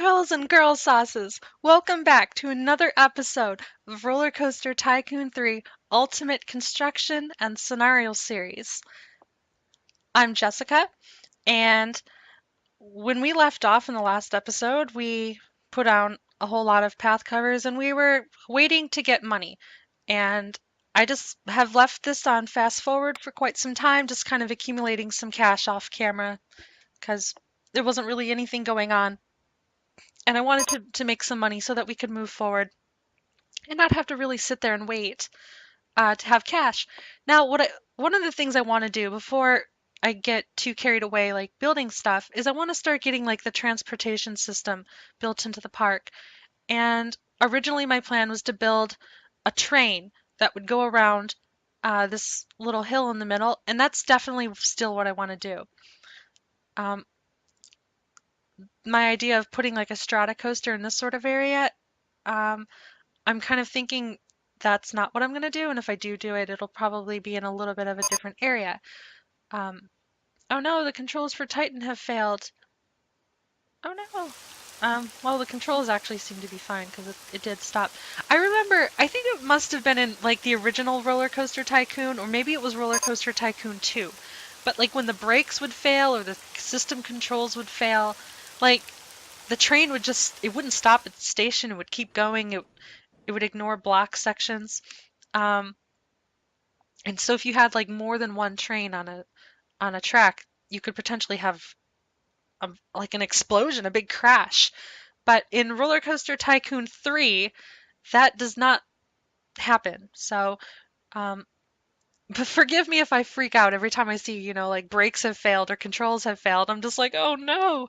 Girls and girl sauces, welcome back to another episode of Roller Coaster Tycoon 3 Ultimate Construction and Scenario Series. I'm Jessica, and when we left off in the last episode, we put on a whole lot of path covers and we were waiting to get money. And I just have left this on fast forward for quite some time, just kind of accumulating some cash off camera because there wasn't really anything going on. And I wanted to make some money so that we could move forward and not have to really sit there and wait to have cash. Now, one of the things I want to do before I get too carried away, like building stuff, is I want to start getting like the transportation system built into the park. And originally, my plan was to build a train that would go around this little hill in the middle, and that's definitely still what I want to do. Um, my idea of putting like a strata coaster in this sort of area, um, I'm kind of thinking that's not what I'm going to do, and if I do it, it'll probably be in a little bit of a different area. Um, oh no, the controls for Titan have failed. Oh no. Well, the controls actually seem to be fine because it did stop. I remember, I think it must have been in like the original Roller Coaster Tycoon, or maybe it was Roller Coaster Tycoon 2. But like when the brakes would fail or the system controls would fail, like the train would just, it wouldn't stop at the station, it would keep going, it would ignore block sections. Um, and so if you had like more than one train on a track, you could potentially have like an explosion, a big crash. But in Roller Coaster Tycoon 3, that does not happen. So, um, but forgive me if I freak out every time I see, like brakes have failed or controls have failed. I'm just like, oh no.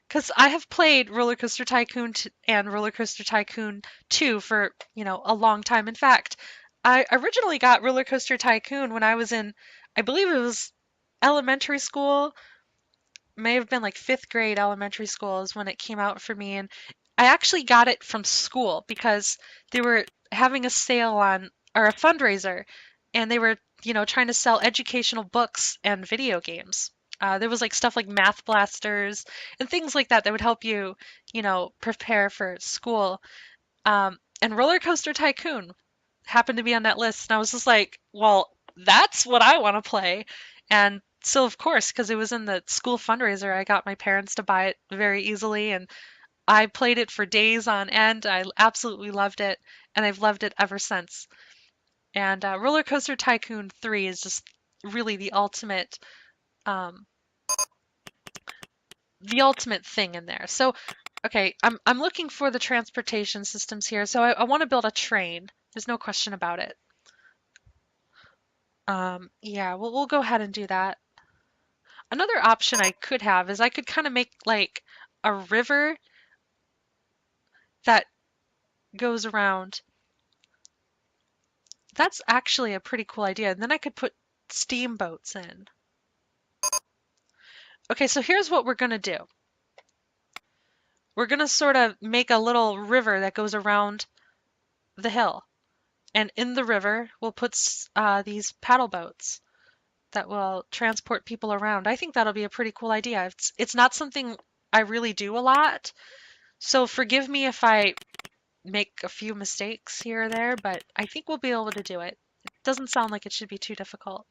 Because I have played Roller Coaster Tycoon and Roller Coaster Tycoon 2 for, a long time. In fact, I originally got Roller Coaster Tycoon when I was in, I believe it was elementary school, may have been like fifth grade elementary school is when it came out for me. And I actually got it from school because they were having a sale on, or a fundraiser, and they were, trying to sell educational books and video games. There was like stuff like math blasters and things like that that would help you, prepare for school. And Roller Coaster Tycoon happened to be on that list, and I was just like, well, that's what I want to play. And so, of course, because it was in the school fundraiser, I got my parents to buy it very easily, and I played it for days on end. I absolutely loved it, and I've loved it ever since. And Roller Coaster Tycoon 3 is just really um, the ultimate thing in there. So, okay, I'm looking for the transportation systems here. So I want to build a train. There's no question about it. Yeah, we'll go ahead and do that. Another option I could have is I could kind of make like a river that goes around. That's actually a pretty cool idea. And then I could put steamboats in. Okay, so here's what we're gonna do. We're gonna sort of make a little river that goes around the hill. And in the river, we'll put these paddle boats that will transport people around. I think that'll be a pretty cool idea. It's not something I really do a lot, so forgive me if I make a few mistakes here or there, but I think we'll be able to do it. It doesn't sound like it should be too difficult.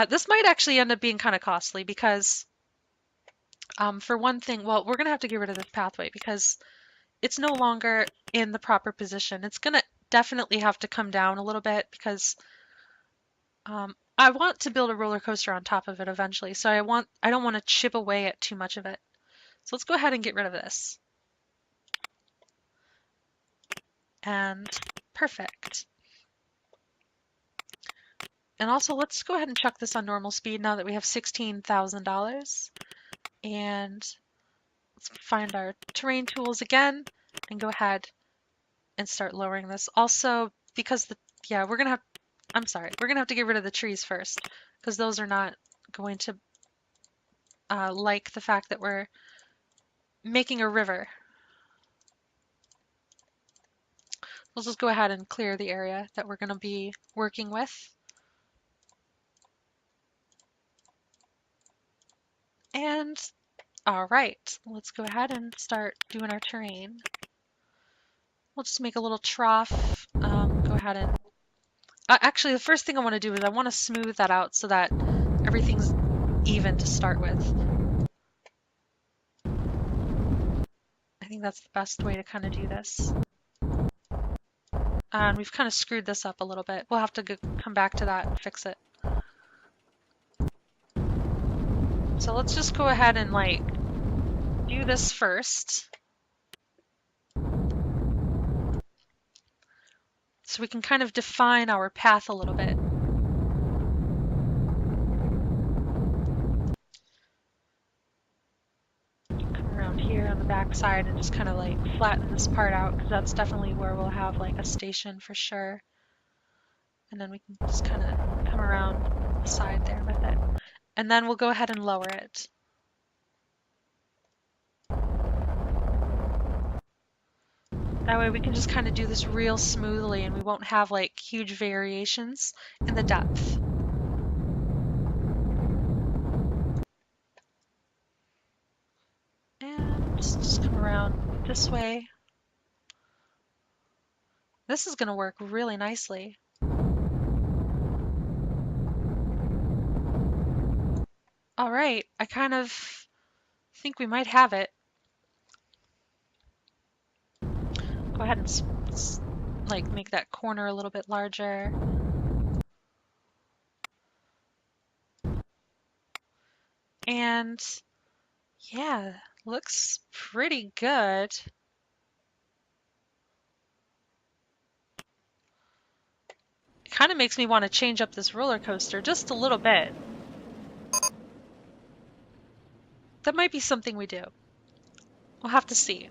This might actually end up being kind of costly because, for one thing, well, we're going to have to get rid of this pathway because it's no longer in the proper position. It's going to definitely have to come down a little bit because I want to build a roller coaster on top of it eventually, so I don't want to chip away at too much of it. So let's go ahead and get rid of this. And perfect. And also, let's go ahead and chuck this on normal speed now that we have $16,000. And let's find our terrain tools again and go ahead and start lowering this. Also, because yeah, I'm sorry, we're gonna have to get rid of the trees first because those are not going to like the fact that we're making a river. Let's just go ahead and clear the area that we're gonna be working with. And All right, let's go ahead and start doing our terrain. We'll just make a little trough. Go ahead and actually, the first thing I want to do is I want to smooth that out so that everything's even to start with. I think that's the best way to kind of do this. And we've kind of screwed this up a little bit. We'll have to come back to that and fix it. So let's just go ahead and like do this first. So we can kind of define our path a little bit. Come around here on the back side and just kind of like flatten this part out because that's definitely where we'll have like a station for sure. And then we can just kind of come around the side there with it. And then we'll go ahead and lower it. That way we can just kind of do this real smoothly and we won't have like huge variations in the depth. And just come around this way. This is going to work really nicely. All right, I kind of think we might have it. Go ahead and like make that corner a little bit larger. And yeah, looks pretty good. It kind of makes me want to change up this roller coaster just a little bit. That might be something we do. We'll have to see.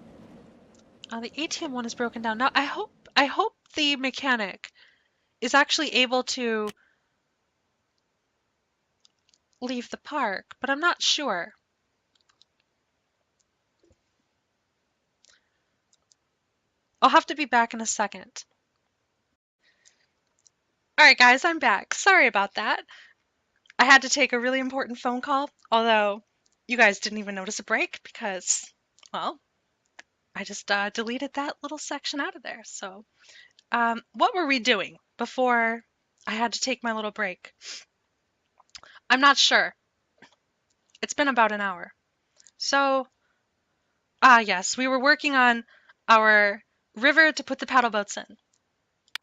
The ATM one is broken down. Now I hope the mechanic is actually able to leave the park, but I'm not sure. I'll have to be back in a second. Alright guys, I'm back. Sorry about that. I had to take a really important phone call, although you guys didn't even notice a break because, well, I just deleted that little section out of there. So, what were we doing before I had to take my little break? I'm not sure. It's been about an hour. So, yes, we were working on our river to put the paddle boats in.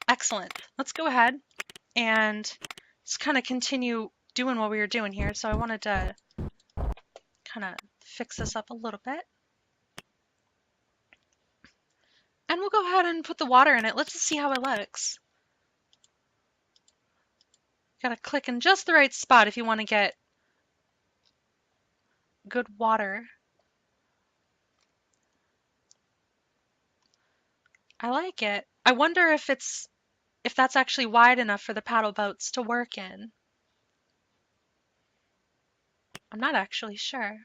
Excellent. Let's go ahead and just kind of continue doing what we were doing here. So I wanted to kind of fix this up a little bit. And we'll go ahead and put the water in it. Let's just see how it looks. Gotta click in just the right spot if you want to get good water. I like it. I wonder if that's actually wide enough for the paddle boats to work in. I'm not actually sure.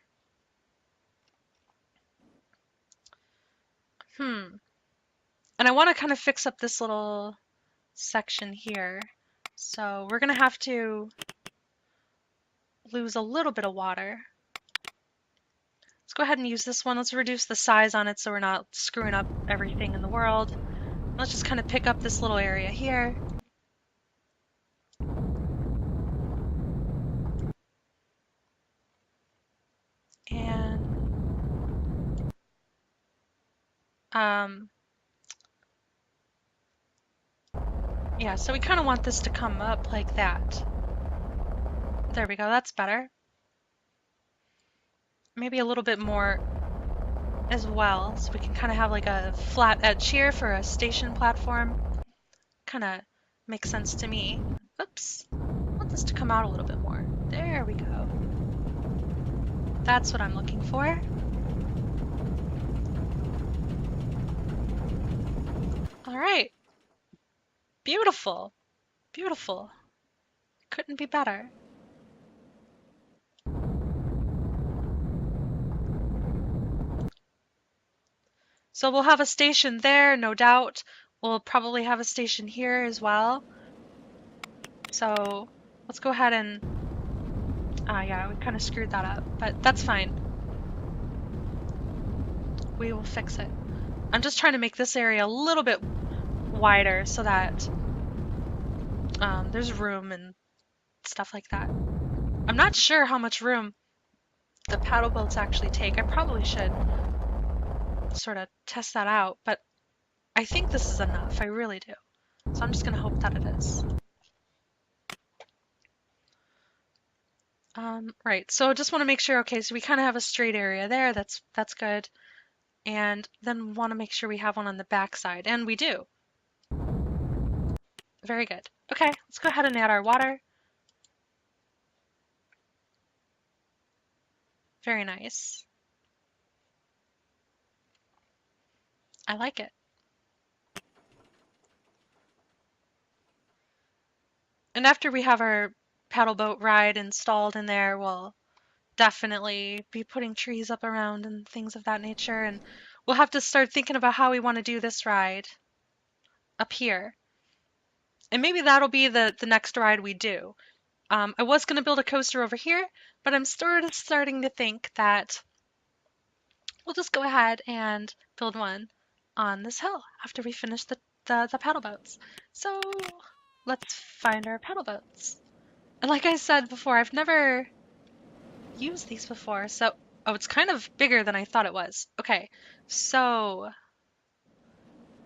And I want to kind of fix up this little section here. So we're going to have to lose a little bit of water. Let's go ahead and use this one. Let's reduce the size on it so we're not screwing up everything in the world. Let's just kind of pick up this little area here. And yeah, so we kind of want this to come up like that. There we go, that's better. Maybe a little bit more as well, so we can kind of have like a flat edge here for a station platform. Kind of makes sense to me. Oops, I want this to come out a little bit more. There we go. That's what I'm looking for. All right. Beautiful. Beautiful. Couldn't be better. So we'll have a station there, no doubt. We'll probably have a station here as well. So let's go ahead and, yeah, we kind of screwed that up, but that's fine. We will fix it. I'm just trying to make this area a little bit wider so that there's room and stuff like that. I'm not sure how much room the paddle boats actually take. I probably should sort of test that out, but I think this is enough. I really do. So I'm just going to hope that it is. Right, so just want to make sure, okay, so we kind of have a straight area there. That's good. And then want to make sure we have one on the back side, and we do. Very good. Okay, let's go ahead and add our water. Very nice. I like it. And after we have our paddle boat ride installed in there, we'll definitely be putting trees up around and things of that nature. And we'll have to start thinking about how we want to do this ride up here. And maybe that'll be the next ride we do. I was going to build a coaster over here, but I'm sort of starting to think that we'll just go ahead and build one on this hill after we finish the paddle boats. So let's find our paddle boats. And like I said before, I've never used these before, so oh, it's kind of bigger than I thought it was. Okay, so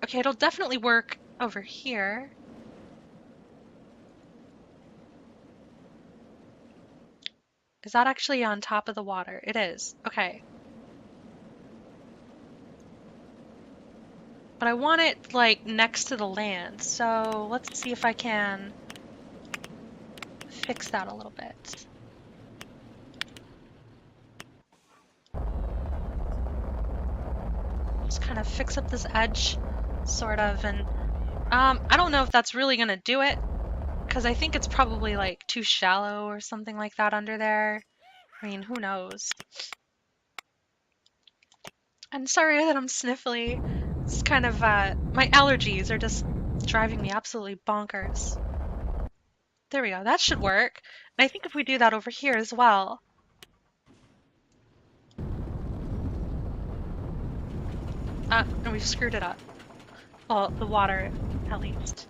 okay, it'll definitely work over here. Is that actually on top of the water? It is. Okay. But I want it like next to the land, so let's see if I can fix that a little bit. Just kind of fix up this edge, sort of, and I don't know if that's really gonna do it, because I think it's probably like too shallow or something like that under there. I mean, who knows? I'm sorry that I'm sniffly. It's kind of, my allergies are just driving me absolutely bonkers. There we go, that should work. And I think if we do that over here as well. And we've screwed it up. Well, the water, at least.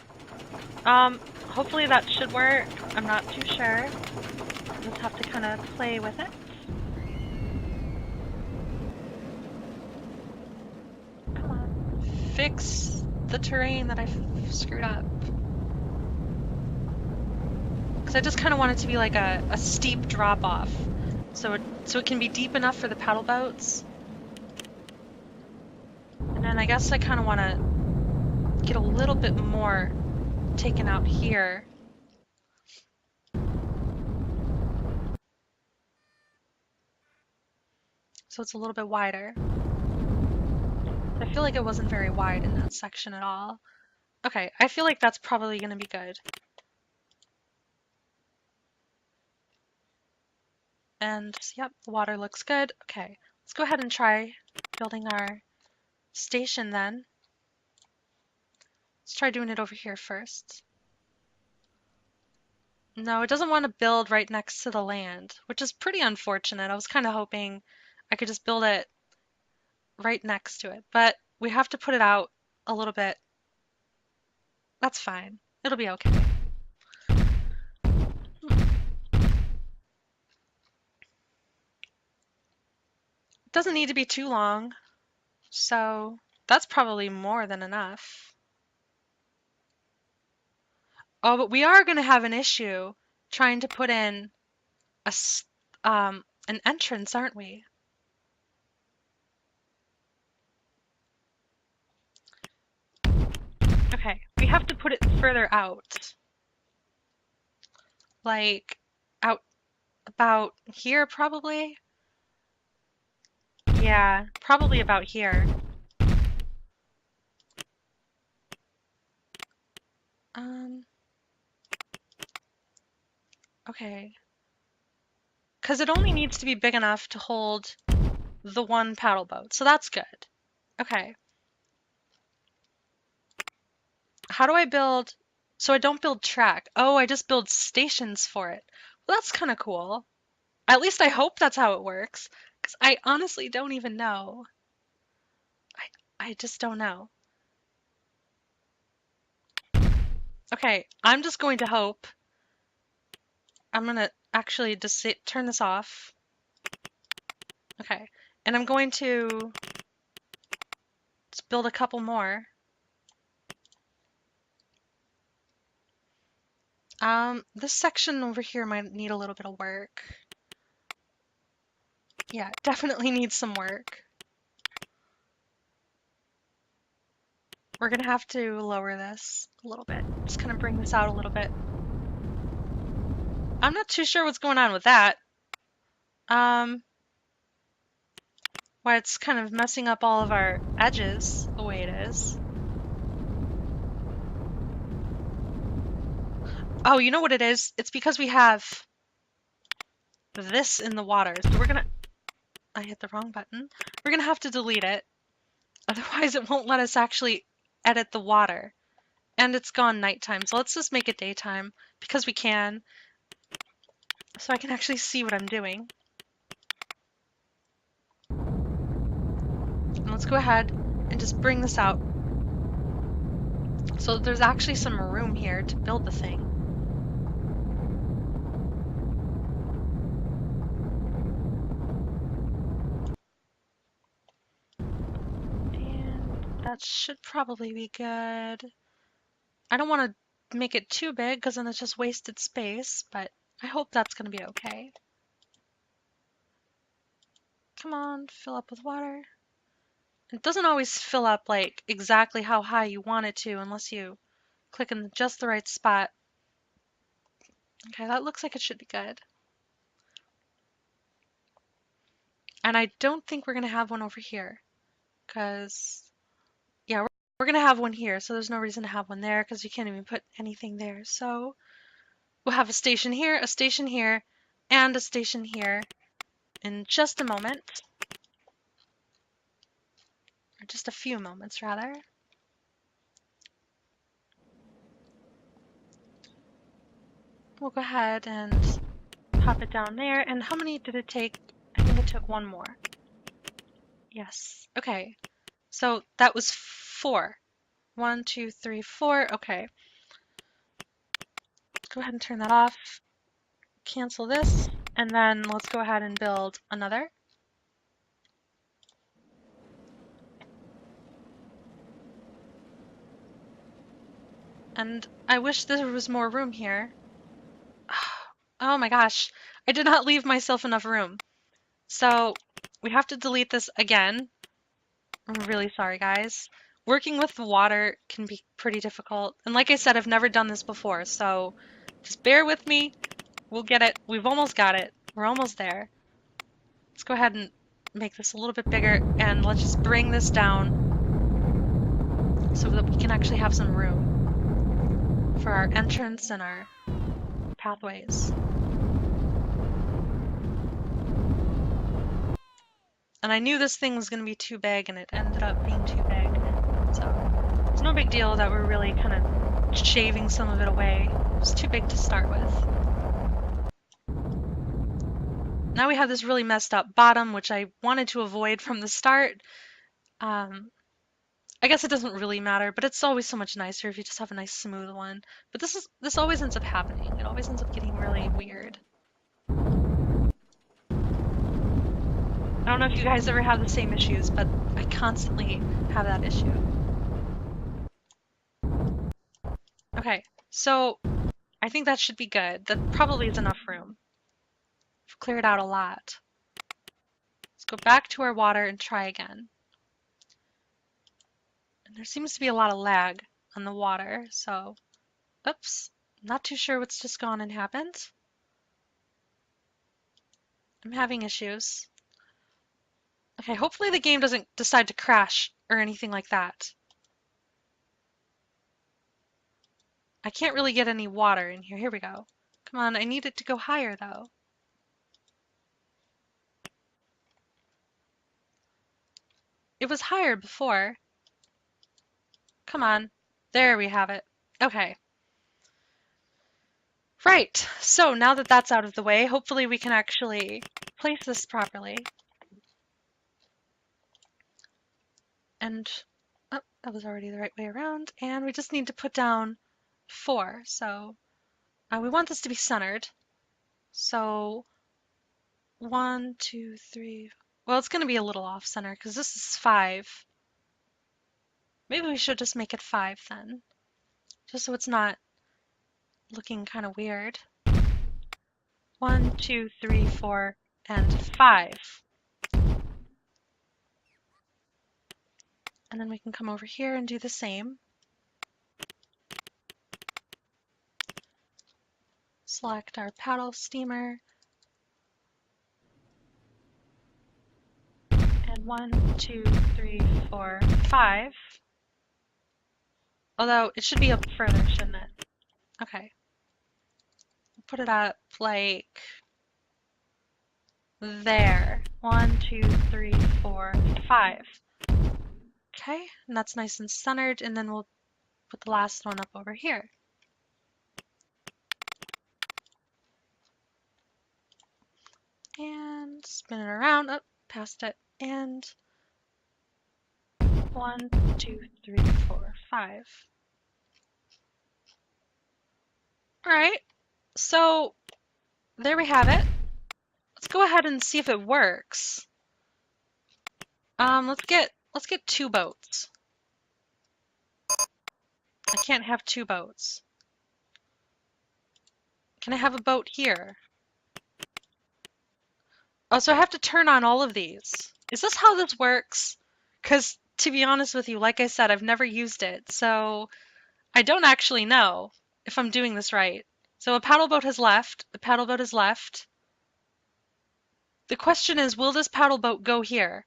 Hopefully that should work. I'm not too sure. Just have to kind of play with it. Come on. Fix the terrain that I've screwed up. Because I just kind of want it to be like a steep drop-off. So it can be deep enough for the paddle boats. And then I guess I kind of want to get a little bit more taken out here. So it's a little bit wider. I feel like it wasn't very wide in that section at all. Okay, I feel like that's probably going to be good. And yep, the water looks good. Okay, let's go ahead and try building our station then. Let's try doing it over here first. No, it doesn't want to build right next to the land, which is pretty unfortunate. I was kind of hoping I could just build it right next to it, but we have to put it out a little bit. That's fine. It'll be okay. It doesn't need to be too long, so that's probably more than enough. Oh, but we are going to have an issue trying to put in an entrance, aren't we? Okay, we have to put it further out. Like, out about here, probably? Yeah, probably about here. Okay. Because it only needs to be big enough to hold the one paddle boat, so that's good. Okay. How do I build... So I don't build track. Oh, I just build stations for it. Well, that's kind of cool. At least I hope that's how it works, because I honestly don't even know. I just don't know. Okay, I'm just going to hope. I'm gonna actually just turn this off. Okay, and I'm going to just build a couple more. This section over here might need a little bit of work. Yeah, it definitely needs some work. We're gonna have to lower this a little bit. Just kind of bring this out a little bit. I'm not too sure what's going on with that. Why it's kind of messing up all of our edges the way it is. Oh, you know what it is? It's because we have this in the water. So we're gonna... I hit the wrong button. We're gonna have to delete it. Otherwise it won't let us actually edit the water. And it's gone nighttime, so let's just make it daytime because we can. So I can actually see what I'm doing. And let's go ahead and just bring this out. So there's actually some room here to build the thing. And that should probably be good. I don't want to make it too big because then it's just wasted space, but I hope that's going to be okay. Come on, fill up with water. It doesn't always fill up like exactly how high you want it to unless you click in just the right spot. Okay, that looks like it should be good. And I don't think we're going to have one over here because, yeah, we're going to have one here. So there's no reason to have one there because you can't even put anything there. So we'll have a station here, and a station here in just a moment. Or just a few moments, rather. We'll go ahead and pop it down there. And how many did it take? I think it took one more. Yes. Okay. So that was 4. 1, 2, 3, 4. Okay. Go ahead and turn that off. Cancel this. And then let's go ahead and build another. And I wish there was more room here. Oh my gosh. I did not leave myself enough room. So we have to delete this again. I'm really sorry, guys. Working with the water can be pretty difficult. And like I said, I've never done this before, so just bear with me. We'll get it. We've almost got it. We're almost there. Let's go ahead and make this a little bit bigger, and let's just bring this down so that we can actually have some room for our entrance and our pathways. And I knew this thing was going to be too big, and it ended up being too big. So it's no big deal that we're really kind of shaving some of it away. It's too big to start with. Now we have this really messed up bottom, which I wanted to avoid from the start. I guess it doesn't really matter, but it's always so much nicer if you just have a nice smooth one. But this always ends up happening. It always ends up getting really weird. I don't know if you guys ever have the same issues, but I constantly have that issue. Okay, so I think that should be good. That probably is enough room. We've cleared out a lot. Let's go back to our water and try again. And there seems to be a lot of lag on the water, so oops, not too sure what's just gone and happened. I'm having issues. Okay, hopefully the game doesn't decide to crash or anything like that. I can't really get any water in here. Here we go. Come on, I need it to go higher though. It was higher before. Come on. There we have it. Okay. Right, so now that that's out of the way, hopefully we can actually place this properly. And that was already the right way around. And we just need to put down 4. So we want this to be centered. So 1, 2, 3. Well, it's going to be a little off center because this is 5. Maybe we should just make it 5 then, just so it's not looking kind of weird. 1, 2, 3, 4, and 5. And then we can come over here and do the same. Select our paddle steamer. And 1, 2, 3, 4, 5. Although it should be up further, shouldn't it? Okay. Put it up like there. 1, 2, 3, 4, 5. Okay, and that's nice and centered, and then we'll put the last one up over here. And spin it around, up, past it, and 1, 2, 3, 4, 5. All right, so there we have it. Let's go ahead and see if it works. Let's get 2 boats. I can't have 2 boats. Can I have a boat here? Oh, so I have to turn on all of these. Is this how this works? Because to be honest with you, like I said, I've never used it, so I don't actually know if I'm doing this right. So a paddle boat has left. The paddle boat has left. The question is, will this paddle boat go here?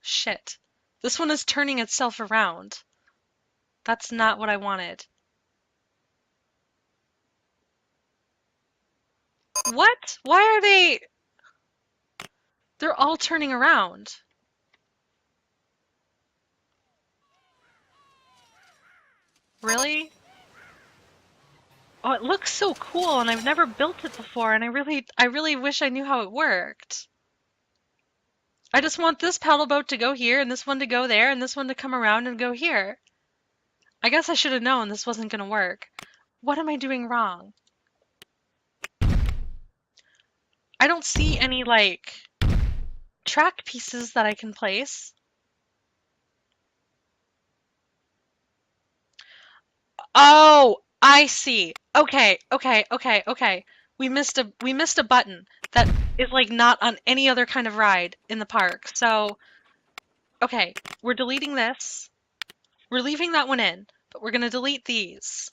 Shit. This one is turning itself around. That's not what I wanted. What? Why are they... They're all turning around. Really? Oh, it looks so cool, and I've never built it before, and I really wish I knew how it worked. I just want this paddle boat to go here, and this one to go there, and this one to come around and go here. I guess I should have known this wasn't going to work. What am I doing wrong? I don't see any, like, track pieces that I can place. Oh, I see. Okay, okay, okay, okay. We missed a button that is like not on any other kind of ride in the park. So, okay, we're deleting this. We're leaving that one in, but we're going to delete these.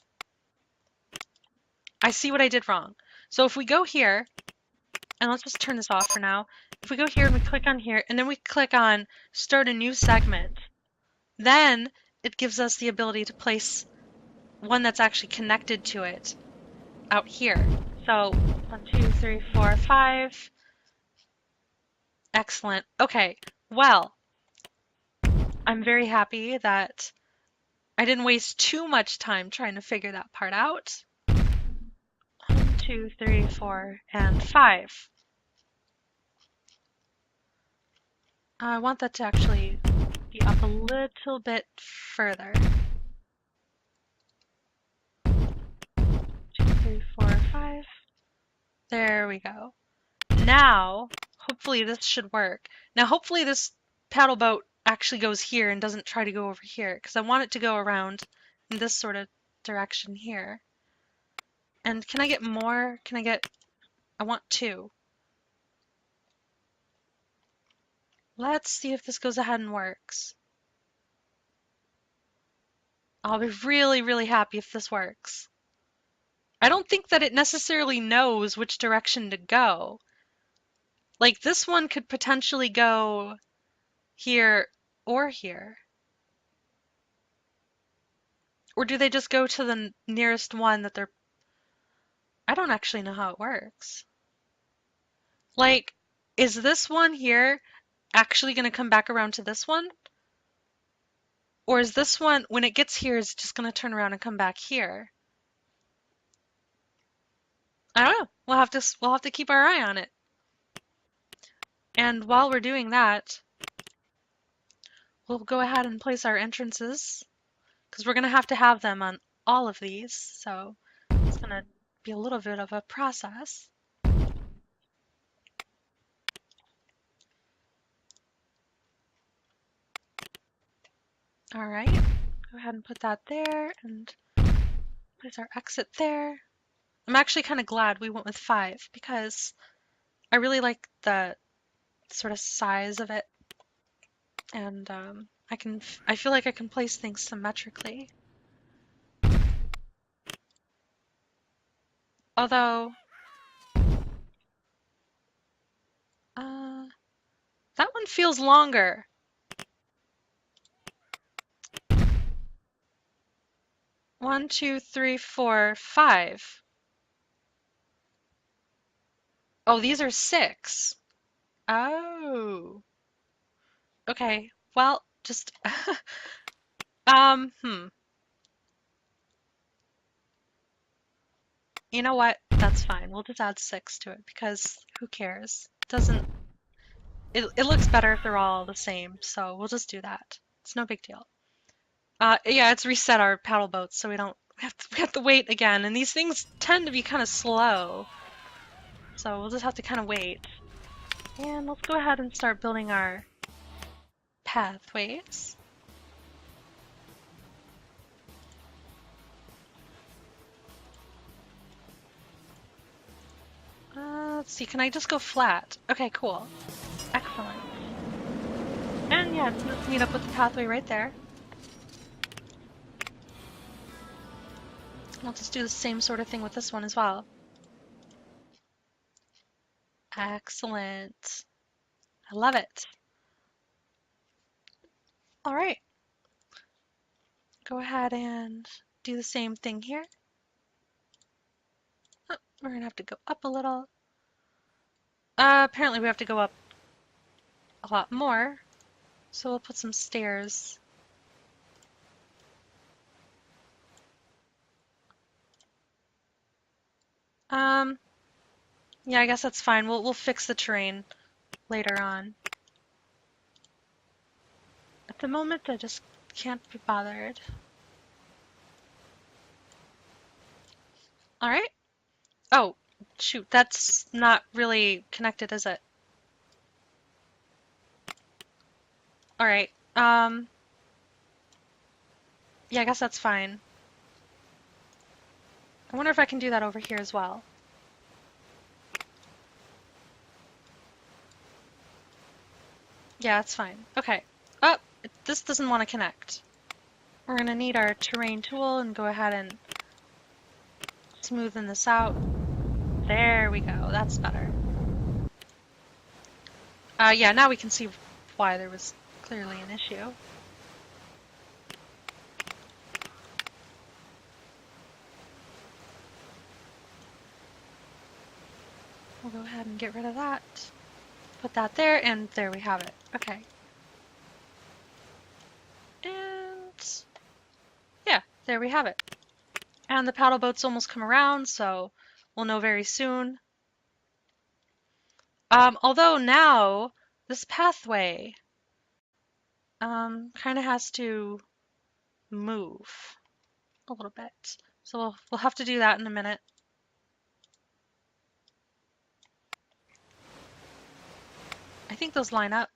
I see what I did wrong. So if we go here, and let's just turn this off for now. If we go here and we click on here, and then we click on start a new segment, then it gives us the ability to place one that's actually connected to it out here. So 1, 2, 3, 4, 5. Excellent. Okay, well, I'm very happy that I didn't waste too much time trying to figure that part out. 1, 2, 3, 4, and 5. I want that to actually be up a little bit further. 2, 3, 4, 5. There we go. Now, hopefully this should work. Now, hopefully this paddle boat actually goes here and doesn't try to go over here, because I want it to go around in this sort of direction here. And can I get more? I want 2. Let's see if this goes ahead and works. I'll be really, really happy if this works. I don't think that it necessarily knows which direction to go. Like this one could potentially go here or here. Or do they just go to the nearest one that they're... I don't actually know how it works. Like, is this one here actually going to come back around to this one? Or is this one, when it gets here, is it just going to turn around and come back here? I don't know. We'll have to keep our eye on it. And while we're doing that, we'll go ahead and place our entrances because we're going to have them on all of these. So it's going to be a little bit of a process. All right, go ahead and put that there and place our exit there. I'm actually kind of glad we went with 5 because I really like the sort of size of it, and I feel like I can place things symmetrically. Although, that one feels longer. One, two, three, four, 5. Oh, these are 6. Oh. Okay. Well, just hmm. You know what? That's fine. We'll just add 6 to it because who cares? It looks better if they're all the same, so we'll just do that. It's no big deal. Yeah, it's reset our paddle boats so we have to wait again, and these things tend to be kind of slow. So we'll just have to kind of wait. And let's go ahead and start building our pathways. Let's see, can I just go flat? Okay, cool. Excellent. And yeah, let's meet up with the pathway right there. I'll just do the same sort of thing with this one as well. Excellent. I love it. All right. Go ahead and do the same thing here. Oh, we're gonna have to go up a little. Apparently we have to go up a lot more. So we'll put some stairs. Yeah, I guess that's fine. We'll fix the terrain later on. At the moment, I just can't be bothered. All right. Oh, shoot, that's not really connected, is it? All right. Yeah, I guess that's fine. I wonder if I can do that over here as well. Yeah, it's fine. Okay. Oh, this doesn't want to connect. We're gonna need our terrain tool and go ahead and smoothen this out. There we go. That's better. Yeah, now we can see why there was clearly an issue. We'll go ahead and get rid of that. Put that there, and there we have it. Okay. And yeah, there we have it. And the paddle boat's almost come around, so we'll know very soon. Although now, this pathway kind of has to move a little bit. So we'll have to do that in a minute. I think those line up.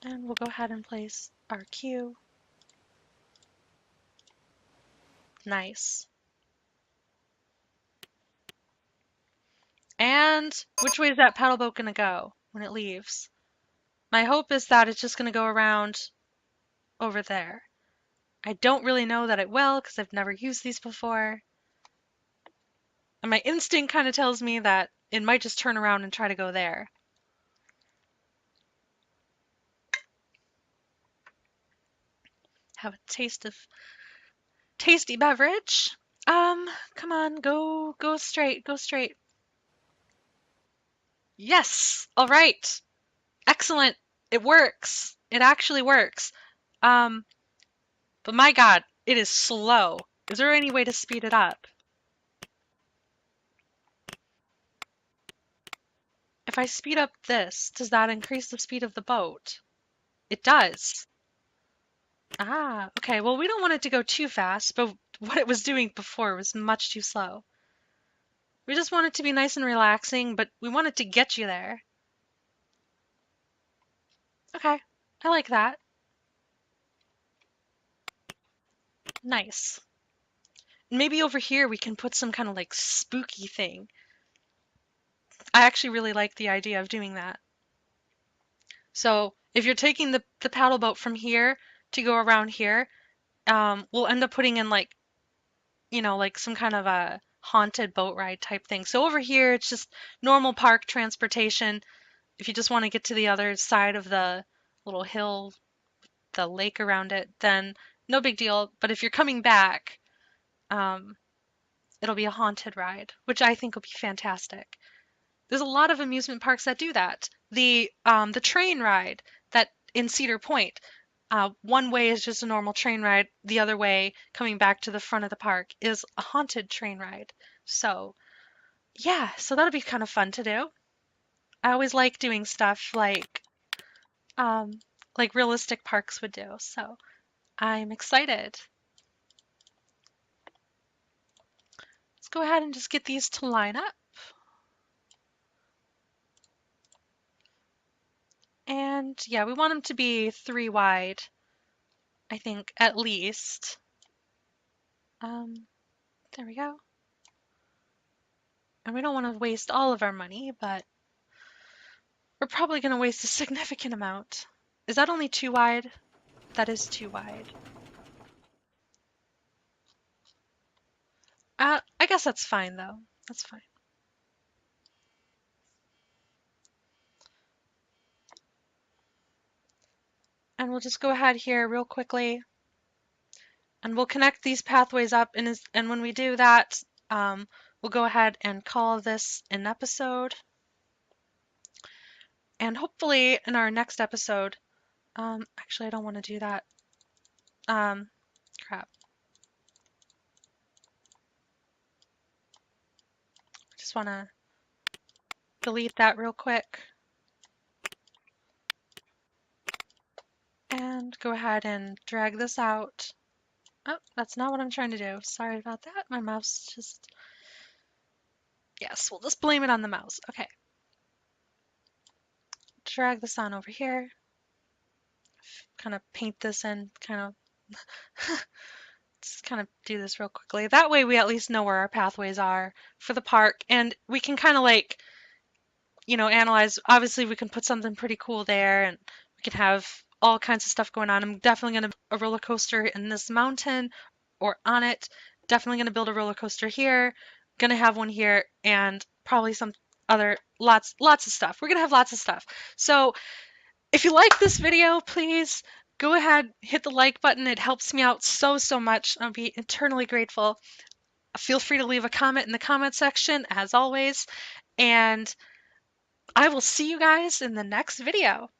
And we'll go ahead and place our queue. Nice. And which way is that paddle boat going to go when it leaves? My hope is that it's just going to go around over there. I don't really know that it will because I've never used these before. And my instinct kind of tells me that it might just turn around and try to go there. Have a taste of tasty beverage. Come on, go straight, go straight. Yes! All right. Excellent. It works. It actually works. But my God, it is slow. Is there any way to speed it up? If I speed up this, does that increase the speed of the boat? It does. Ah, okay. Well, we don't want it to go too fast, but what it was doing before was much too slow. We just want it to be nice and relaxing, but we want it to get you there. Okay, I like that. Nice. Maybe over here we can put some kind of like spooky thing. I actually really like the idea of doing that. So if you're taking the paddle boat from here to go around here, we'll end up putting in like, like some kind of a haunted boat ride type thing. So over here, it's just normal park transportation. If you just want to get to the other side of the little hill, the lake around it, then no big deal. But if you're coming back, um, it'll be a haunted ride, which I think will be fantastic. There's a lot of amusement parks that do that. The train ride that in Cedar Point, one way is just a normal train ride. The other way, coming back to the front of the park, is a haunted train ride. So yeah, so that'll be kind of fun to do. I always like doing stuff um, like realistic parks would do. So I'm excited. Let's go ahead and just get these to line up. And yeah, we want them to be 3 wide, I think, at least. There we go. And we don't want to waste all of our money, but we're probably going to waste a significant amount. Is that only 2 wide? That is 2 wide. I guess that's fine though. That's fine. And we'll just go ahead here real quickly and we'll connect these pathways up. And when we do that, we'll go ahead and call this an episode. And hopefully in our next episode, actually, I don't want to do that. Crap. Just want to delete that real quick. And go ahead and drag this out. Oh, that's not what I'm trying to do. Sorry about that. My mouse just... Yes, we'll just blame it on the mouse. Okay. Drag this on over here. Kind of paint this in, kind of... Just kind of do this real quickly. That way we at least know where our pathways are for the park. And we can kind of like, analyze. Obviously, we can put something pretty cool there and we can have all kinds of stuff going on. I'm definitely going to build a roller coaster in this mountain or on it. Definitely going to build a roller coaster here. Going to have one here and probably some other lots of stuff. We're going to have lots of stuff. So if you like this video, please go ahead, hit the like button. It helps me out so much. I'll be eternally grateful. Feel free to leave a comment in the comment section as always. And I will see you guys in the next video.